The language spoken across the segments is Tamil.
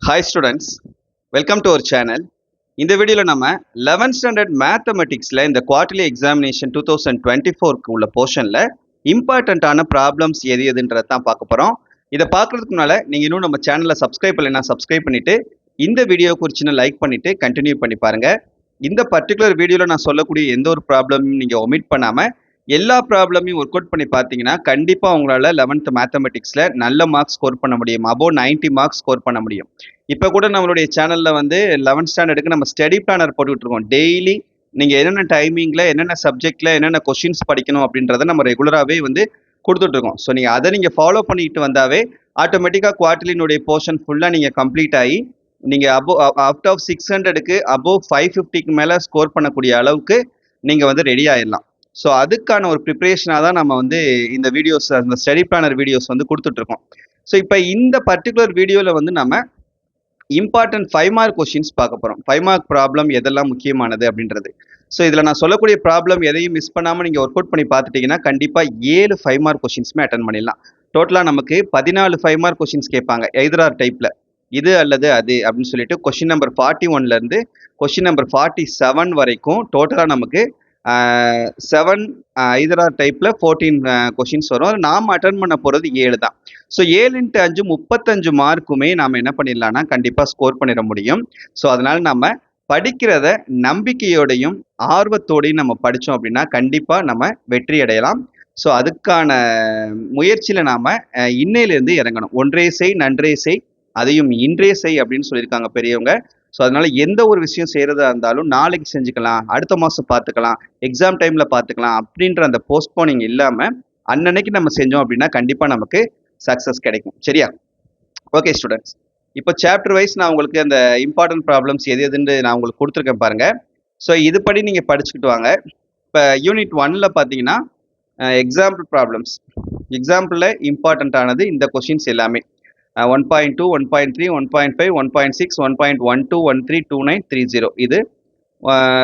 Hi students, welcome to our channel. இந்த வீடியோவில் நம்ம 11th ஸ்டாண்டர்ட் மேத்தமெட்டிக்ஸில் இந்த குவார்டர்லி எக்ஸாமினேஷன் 2024 உள்ள போர்ஷனில் இம்பார்ட்டண்ட்டான ப்ராப்ளம்ஸ் எது எதுன்றதை தான் பார்க்க போகிறோம். இதை பார்க்குறதுக்கு முன்னால் நீங்கள் இன்னும் நம்ம சேனலில் சப்ஸ்கிரைப் பண்ணலைன்னா சப்ஸ்கிரைப் பண்ணிவிட்டு இந்த வீடியோ குறிச்சின்னு லைக் பண்ணிவிட்டு கண்டினியூ பண்ணி பாருங்கள். இந்த பர்டிகுலர் வீடியோவில் நான் சொல்லக்கூடிய எந்த ஒரு ப்ராப்ளமையும் நீங்கள் ஒமிட் பண்ணாமல் எல்லா ப்ராப்ளமையும் ஒர்க் அவுட் பண்ணி பார்த்தீங்கன்னா கண்டிப்பாக உங்களால் 11th மேத்தமெட்டிக்ஸில் நல்ல மார்க்ஸ் ஸ்கோர் பண்ண முடியும். அபோவ் 90 மார்க்ஸ் ஸ்கோர் பண்ண முடியும். இப்போ கூட நம்மளுடைய சேனலில் வந்து 11th ஸ்டாண்டர்டுக்கு நம்ம ஸ்டடி பிளானர் போட்டுக்கிட்டுருக்கோம். டெய்லி நீங்கள் என்னென்ன டைமிங்கில் என்னென்ன சப்ஜெக்டில் என்னென்ன கொஷின்ஸ் படிக்கணும் அப்படின்றத நம்ம ரெகுலராகவே வந்து கொடுத்துட்ருக்கோம். ஸோ நீங்கள் அதை நீங்கள் ஃபாலோ பண்ணிட்டு வந்தாவே ஆட்டோமேட்டிக்காக குவார்டர்லினுடைய போர்ஷன் ஃபுல்லாக நீங்கள் கம்ப்ளீட் ஆகி நீங்கள் அவுட் ஆஃப் 600க்கு அபோவ் 550க்கு மேலே ஸ்கோர் பண்ணக்கூடிய அளவுக்கு நீங்கள் வந்து ரெடி ஆயிடலாம். ஸோ அதுக்கான ஒரு ப்ரிப்ரேஷனாக தான் நம்ம வந்து இந்த வீடியோஸ், அந்த ஸ்டடி பிளானர் வீடியோஸ் வந்து கொடுத்துட்ருக்கோம். ஸோ இப்போ இந்த பர்டிகுலர் வீடியோவில் வந்து நம்ம இம்பார்ட்டன்ட் 5 மார்க் கொஷின்ஸ் பார்க்க போகிறோம். 5 மார்க் ப்ராப்ளம் எதெல்லாம் முக்கியமானது அப்படின்றது. ஸோ இதில் நான் சொல்லக்கூடிய ப்ராப்ளம் எதையும் மிஸ் பண்ணாமல் நீங்கள் ஒர்க் அவுட் பண்ணி பார்த்துட்டிங்கன்னா கண்டிப்பாக 7 5 மார்க் கொஷின்ஸுமே அட்டன் பண்ணிடலாம். டோட்டலாக நமக்கு 14 5 மார்க் கொஷின்ஸ் கேட்பாங்க எய்தர் ஆர் டைப்பில், இது அல்லது அது அப்படின்னு சொல்லிட்டு கொஷின் நம்பர் 41லேருந்து கொஷின் நம்பர் 47 வரைக்கும் டோட்டலாக நமக்கு 7 ஐதர் ஆர் டைப்பில் 14 கொஷின்ஸ் வரும். நாம் அட்டன் பண்ண போகிறது 7 தான். ஸோ 7 × 5 35 மார்க்குமே நாம் என்ன பண்ணிடலாம்னா கண்டிப்பாக ஸ்கோர் பண்ணிட முடியும். ஸோ அதனால் நம்ம படிக்கிறத நம்பிக்கையோடையும் ஆர்வத்தோடையும் நம்ம படித்தோம் அப்படின்னா கண்டிப்பாக நம்ம வெற்றி அடையலாம். ஸோ அதுக்கான முயற்சியில் நாம் இன்னையிலேருந்து இறங்கணும். ஒன்றே செய் நன்றே செய் அதையும் இன்றே செய் அப்படின்னு சொல்லியிருக்காங்க பெரியவங்க. ஸோ அதனால எந்த ஒரு விஷயம் செய்கிறதா இருந்தாலும் நாளைக்கு செஞ்சுக்கலாம், அடுத்த மாதம் பார்த்துக்கலாம், எக்ஸாம் டைமில் பார்த்துக்கலாம் அப்படின்ற அந்த போஸ்ட்போனிங் இல்லாமல் அன்னன்னைக்கு நம்ம செஞ்சோம் அப்படின்னா கண்டிப்பாக நமக்கு சக்ஸஸ் கிடைக்கும். சரியா? ஓகே ஸ்டூடெண்ட்ஸ், இப்போ சாப்டர் வைஸ் நான் உங்களுக்கு அந்த இம்பார்ட்டன்ட் ப்ராப்ளம்ஸ் எது எதுன்னு நான் உங்களுக்கு கொடுத்துருக்கேன் பாருங்கள். ஸோ இதுபடி நீங்கள் படிச்சுக்கிட்டு வாங்க. இப்போ யூனிட் 1ல் பார்த்தீங்கன்னா எக்ஸாம்பிள் ப்ராப்ளம்ஸ், எக்ஸாம்பிளில் இம்பார்ட்டண்ட்டானது இந்த கொஷின்ஸ் எல்லாமே 1.2, 1.3, 1.5, 1.6, 1.12, 13, 29, 30. இது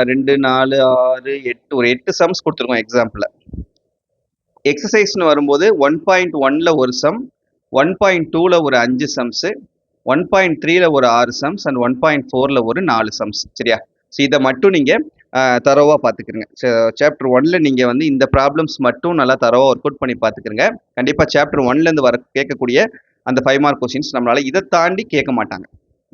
2, 4, 6, 8 ஒரு 8 சம்ஸ் கொடுத்துருக்கோம் எக்ஸாம்பிளில். எக்ஸசைஸ்னு வரும்போது 1.1ல் ஒரு சம், 1.2ல் ஒரு 5 சம்ஸு, 1.3ல் ஒரு 6 சம்ஸ் அண்ட் 1.4ல் ஒரு 4 சம்ஸ். சரியா? ஸோ இதை மட்டும் நீங்கள் தரோவாக பார்த்துக்கிறங்க. சாப்டர் 1ல் நீங்கள் வந்து இந்த ப்ராப்ளம்ஸ் மட்டும் நல்லா தரோவாக ஒர்க் அவுட் பண்ணி பார்த்துக்கிறங்க. கண்டிப்பாக சாப்டர் 1லேருந்து வர கேட்கக்கூடிய அந்த 5 மார்க் கொஸ்டின்ஸ் நம்மளால இதை தாண்டி கேட்க மாட்டாங்க.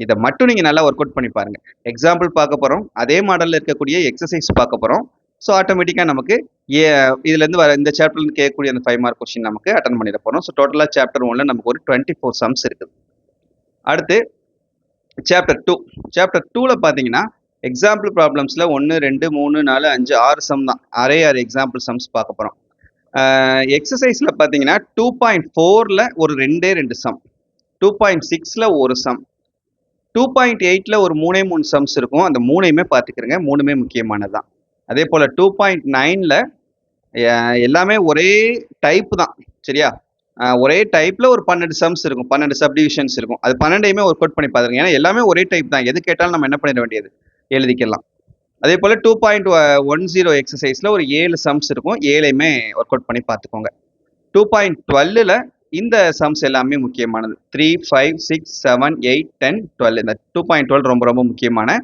இதை மட்டும் நீங்கள் நல்லா ஒர்க் அவுட் பண்ணி பாருங்கள். எக்ஸாம்பிள் பார்க்க போகிறோம், அதே மாடலில் இருக்கக்கூடிய எக்ஸசைஸ் பார்க்க போகிறோம். ஸோ ஆட்டோமேட்டிக்காக நமக்கு இதுலேருந்து வர இந்த சாப்டர்லேருந்து கேட்கக்கூடிய அந்த 5 மார்க் கொஸ்டின் நமக்கு அட்டன் பண்ணிட போகிறோம். ஸோ டோட்டலாக சாப்டர் 1ல் நமக்கு ஒரு 24 சம்ஸ் இருக்குது. அடுத்து சாப்டர் 2. சாப்டர் 2ல் பார்த்தீங்கன்னா எக்ஸாம்பிள் ப்ராப்ளம்ஸில் 1, 2, 3, 4, 5, 6 சம் தான். 6 எக்ஸாம்பிள் சம்ஸ் பார்க்க போகிறோம். எக்ஸசைஸில் பார்த்தீங்கன்னா 2.4ல் ஒரு 2 சம், 2.6ல் ஒரு சம், 2.8ல் ஒரு 3 சம்ஸ் இருக்கும். அந்த 3யுமே பார்த்துக்கிறங்க, 3மே முக்கியமானது தான். அதே போல் 2.9ல் எல்லாமே ஒரே டைப் தான். சரியா? ஒரே டைப்பில் ஒரு 12 சம்ஸ் இருக்கும், 12 சப்டிவிஷன்ஸ் இருக்கும். அது 12யுமே ஒர்க் அவுட் பண்ணி பார்த்துருங்க. ஏன்னா எல்லாமே ஒரே டைப் தான், எது கேட்டாலும் நம்ம என்ன பண்ணிட வேண்டியது எழுதிக்கலாம். அதே போல் 2.10 எக்ஸசைஸில் ஒரு 7 சம்ஸ் இருக்கும், 7யுமே ஒர்க் அவுட் பண்ணி பார்த்துக்கோங்க. 2.12ல் இந்த சம்ஸ் எல்லாமே முக்கியமானது. 3, 5, 6, 7, 8, 10, 12. இந்த 2.12 ரொம்ப ரொம்ப முக்கியமான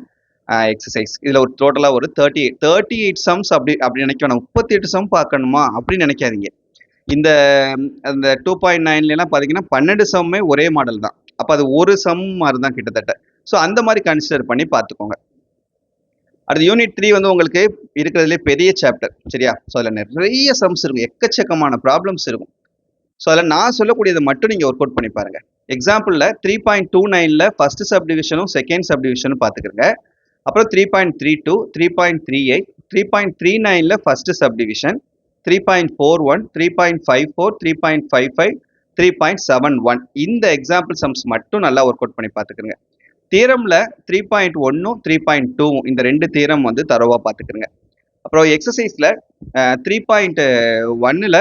எக்ஸசைஸ். இதில் ஒரு டோட்டலாக ஒரு 38 சம்ஸ் அப்படி நினைக்கணும். 38 சம் பார்க்கணுமா அப்படின்னு நினைக்காதீங்க. அந்த 2.9லாம் பார்த்தீங்கன்னா 12 சம்மே ஒரே மாடல் தான். அப்போ அது ஒரு சம் மாதிரி தான் கிட்டத்தட்ட. ஸோ அந்த மாதிரி கன்சிடர் பண்ணி பார்த்துக்கோங்க. அடுத்து யூனிட் 3 வந்து உங்களுக்கு இருக்கிறதுலே பெரிய சாப்டர். சரியா? ஸோ அதில் நிறைய சம்ஸ் இருக்கும், எக்கச்சக்கமான ப்ராப்ளம்ஸ் இருக்கும். ஸோ அதில் நான் சொல்லக்கூடியதை மட்டும் நீங்கள் ஒர்க் அவுட் பண்ணி பாருங்கள். எக்ஸாம்பிளில் 3.29ல் ஃபர்ஸ்ட் சப்டிவிஷனும் செகண்ட் சப்டிவிஷனும் பார்த்துக்கிறங்க. அப்புறம் 3.32, 3.38, 3.39ல் ஃபர்ஸ்ட் சப்டிவிஷன், 3.41, 3.54, 3.55, 3.71 இந்த எக்ஸாம்பிள் சம்ஸ் மட்டும் நல்லா ஒர்க் அவுட் பண்ணி பார்த்துக்கிறங்க. தியரமில் 3.1, 3.2 இந்த 2 தியரம் வந்து தரோவாக பார்த்துக்கிறங்க. அப்புறம் எக்ஸசைஸில் 3.1ல்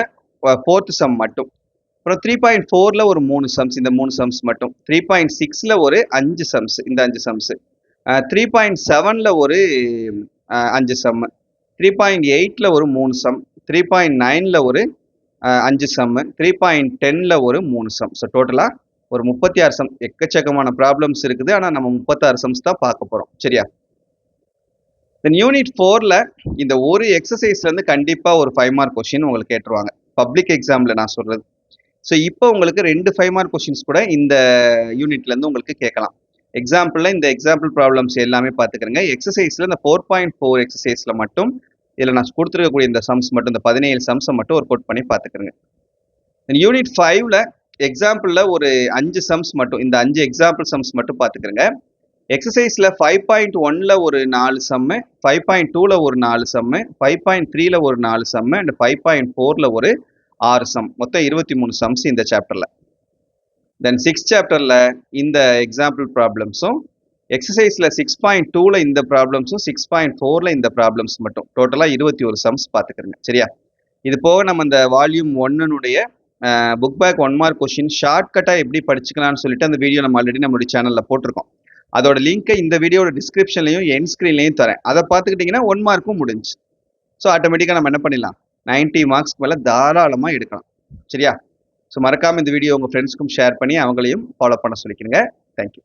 4th சம் மட்டும், அப்புறம் 3.4ல் ஒரு 3 சம்ஸ், இந்த 3 சம்ஸ் மட்டும், 3.6ல் ஒரு 5 சம்ஸ், இந்த 5 சம்ஸு, 3.7ல் ஒரு 5 சம்மு, 3.8ல் ஒரு 3 சம், 3.9ல் ஒரு 5 சம்மு, 3.10ல் ஒரு 3 சம். ஸோ டோட்டலாக ஒரு 36 சம், எக்கச்சக்கமான ப்ராப்ளம்ஸ் இருக்குது. ஆனா நம்ம 36 சம்ஸ் தான் பார்க்க போறோம். சரியா? தென் யூனிட் 4ல இந்த ஒரு எக்ஸசைஸ்ல இருந்து கண்டிப்பா ஒரு 5 மார்க் கொஸ்டின் உங்களுக்கு கேட்டுருவாங்க. பப்ளிக் எக்ஸாம்ல நான் சொல்றது. ஸோ இப்போ உங்களுக்கு 2 5 மார்க் கொஸ்டின்ஸ் கூட இந்த யூனிட்ல இருந்து உங்களுக்கு கேட்கலாம். எக்ஸாம்பிள்ல இந்த எக்ஸாம்பிள் ப்ராப்ளம்ஸ் எல்லாமே பார்த்துக்கிறங்க. எக்ஸசைஸ்ல இந்த 4.4 எக்ஸசைஸ்ல மட்டும் இதில் நான் கொடுத்துருக்கக்கூடிய இந்த சம்ஸ் மட்டும், இந்த 17 சம்ஸை மட்டும் ஒர்க் அவுட் பண்ணி பார்த்துக்கிறங்க. யூனிட் 5ல எக்ஸாம்பிள்ல ஒரு 5 சம்ஸ் மட்டும், இந்த 5 எக்ஸாம்பிள் சம்ஸ் மட்டும் பார்த்துக்கிறங்க. எக்ஸசைஸ்ல 5.1ல ஒரு 4 சம்மு, 5.2ல ஒரு 4 சம்மு, 5.3ல ஒரு 4 சம்மு அண்ட் 5.4ல ஒரு 6 சம், மொத்தம் 23 சம்ஸ் இந்த சாப்டர்ல. தென் 6th சாப்டர்ல இந்த எக்ஸாம்பிள் ப்ராப்ளம்ஸும், எக்ஸசைஸ்ல 6.2ல இந்த ப்ராப்ளம்ஸும், 6.4ல இந்த ப்ராப்ளம்ஸ் மட்டும், டோட்டலா 21 சம்ஸ் பார்த்துக்கிறங்க. சரியா? இது போக நம்ம இந்த வால்யூம் 1னுடைய புக் பேக் 1 மார்க் கொஸ்டின் ஷார்ட்கட்டாக எப்படி படிச்சுக்கலாம்னு சொல்லிட்டு அந்த வீடியோ நம்ம ஆல்ரெடி நம்மளுடைய சேனலில் போட்டிருக்கோம். அதோட லிங்கை இந்த வீடியோட டிஸ்கிரிப்ஷன்லையும் என் ஸ்க்ரீன்லையும் தரேன். அதை பார்த்துக்கிட்டிங்கன்னா 1 மார்க்கும் முடிஞ்சு. ஸோ ஆட்டோமேட்டிக்காக நம்ம என்ன பண்ணிடலாம், 90 மார்க்ஸ்க்கு மேலே தாராளமாக எடுக்கலாம். சரியா? ஸோ மறக்காமல் இந்த வீடியோ உங்கள் ஃப்ரெண்ட்ஸ்க்கும் ஷேர் பண்ணி அவங்களையும் ஃபாலோ பண்ண சொல்லிக்கிறேங்க. தேங்க்யூ.